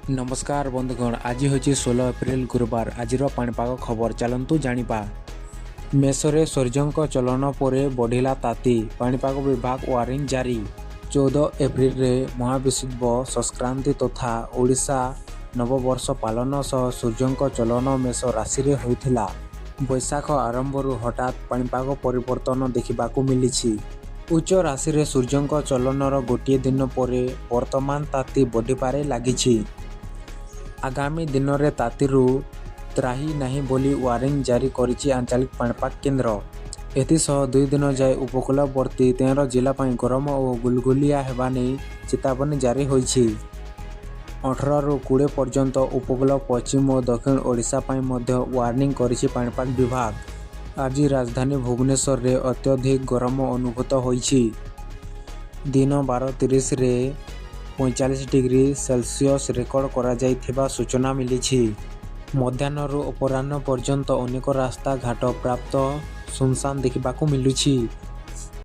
नमस्कार बंधुगण, आज हूँ 16 एप्रिल गुरुवार। आज पाणीपाग खबर चलतु जानिबा। मेषरे सूर्यों चलन पर बढ़िला ताती, पाणीपाग विभाग वार्निंग जारी। 14 एप्रिल रे महाविषुव संक्रांति तथा ओडिशा नववर्ष पालन सह सूर्यों चलन मेष राशि रे होइथिला। बैशाख आरंभरू हठात पाणीपाग परिवर्तन देखा मिली। उच्च राशि रे सूर्यों चलनर गोटे दिन पर वर्तमान ताती बढ़िबारे लागिछि। आगामी दिन में तातीरू त्राही नहीं बोली वार्निंग जारी करिछि आंचलिक पाणीपाग केन्द्र। एथिसह 2 दिन जाए उपकूलवर्ती 13 जिला गरम और गुलगुलिया हेबा नहीं चेतावनी जारी होइछि। 18 ରୁ 20 पर्यंत उपकूल पश्चिम और दक्षिण ओडिशा वार्निंग करिछि पाणीपाग विभाग। आज राजधानी भुवनेश्वर रे अत्यधिक गरम अनुभूत होइछि। दिन 12:30 रे 45 डिग्री सेल्सियस रेकर्ड करा जाइथिबा सूचना मिली। मध्याह्नरू अपराह्न पर्यंत अनेक रास्ता घाट प्राप्त सुनसान देखा मिलुछि।